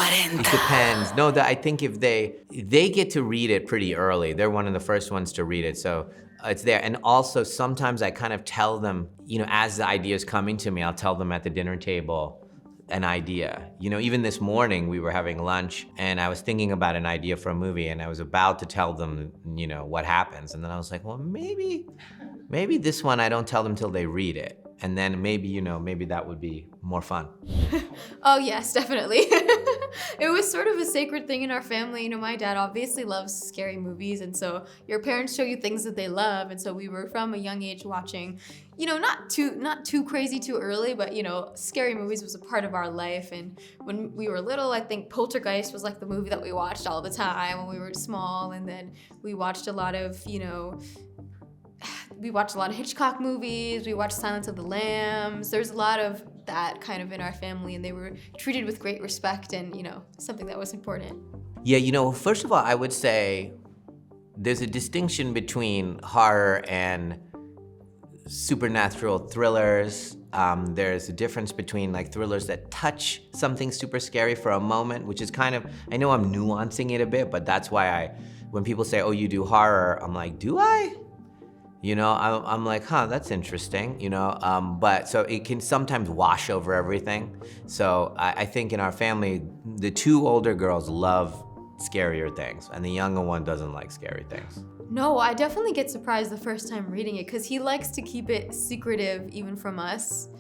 40. It depends. No, I think if they get to read it pretty early. They're one of the first ones to read it, so it's there. And also sometimes I kind of tell them, as the idea is coming to me, I'll tell them at the dinner table an idea. Even this morning we were having lunch and I was thinking about an idea for a movie and I was about to tell them, what happens. And then I was like, well, maybe this one I don't tell them till they read it. And then maybe that would be more fun. Oh yes, definitely. It was sort of a sacred thing in our family. My dad obviously loves scary movies, and so your parents show you things that they love, and so we were from a young age watching, not too crazy too early, but scary movies was a part of our life. And when we were little, I think Poltergeist was like the movie that we watched all the time when we were small, and then we watched a lot of Hitchcock movies, we watched Silence of the Lambs. There's a lot of that kind of in our family, and they were treated with great respect and, something that was important. Yeah, first of all, I would say there's a distinction between horror and supernatural thrillers. There's a difference between like thrillers that touch something super scary for a moment, which is kind of, I know I'm nuancing it a bit, but that's why when people say, oh, you do horror, I'm like, do I? I'm like, that's interesting, but so it can sometimes wash over everything. So I think in our family, the two older girls love scarier things and the younger one doesn't like scary things. No, I definitely get surprised the first time reading it because he likes to keep it secretive even from us.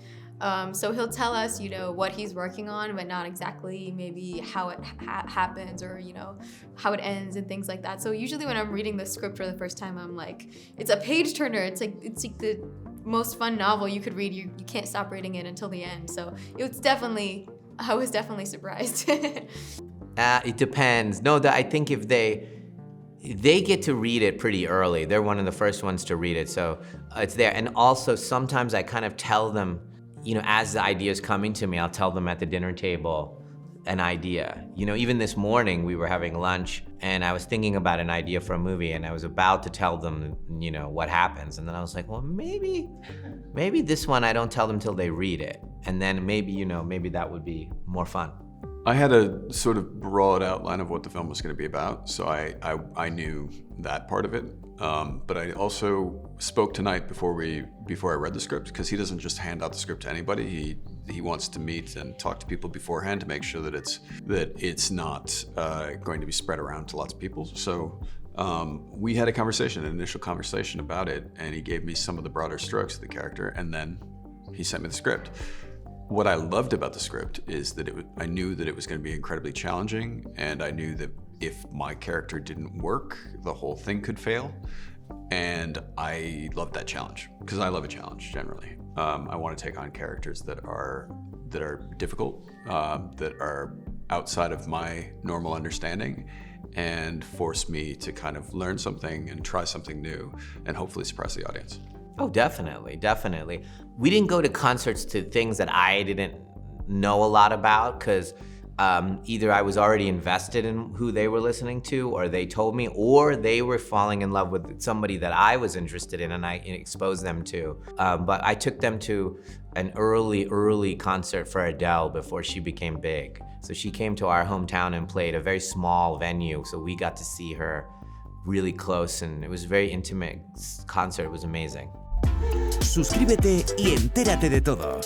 So he'll tell us, what he's working on, but not exactly maybe how it happens or, how it ends and things like that. So usually when I'm reading the script for the first time, I'm like, it's a page turner. It's like the most fun novel you could read. You can't stop reading it until the end. So I was definitely surprised. It depends. No, I think if they get to read it pretty early. They're one of the first ones to read it, so it's there. And also sometimes I kind of tell them, as the idea is coming to me, I'll tell them at the dinner table an idea. Even this morning we were having lunch and I was thinking about an idea for a movie and I was about to tell them, what happens. And then I was like, well, maybe this one I don't tell them till they read it. And then maybe that would be more fun. I had a sort of broad outline of what the film was going to be about, so I knew that part of it. But I also spoke tonight before I read the script, because he doesn't just hand out the script to anybody. He wants to meet and talk to people beforehand to make sure that it's not going to be spread around to lots of people. So we had an initial conversation about it, and he gave me some of the broader strokes of the character, and then he sent me the script. What I loved about the script is that I knew that it was going to be incredibly challenging, and I knew that if my character didn't work, the whole thing could fail. And I loved that challenge because I love a challenge generally. I want to take on characters that are difficult, that are outside of my normal understanding, and force me to kind of learn something and try something new, and hopefully surprise the audience. Oh, definitely. We didn't go to concerts to things that I didn't know a lot about because either I was already invested in who they were listening to, or they told me, or they were falling in love with somebody that I was interested in and I exposed them to. But I took them to an early concert for Adele before she became big. So she came to our hometown and played a very small venue, so we got to see her really close, and it was a very intimate concert. It was amazing. Suscríbete y entérate de todo.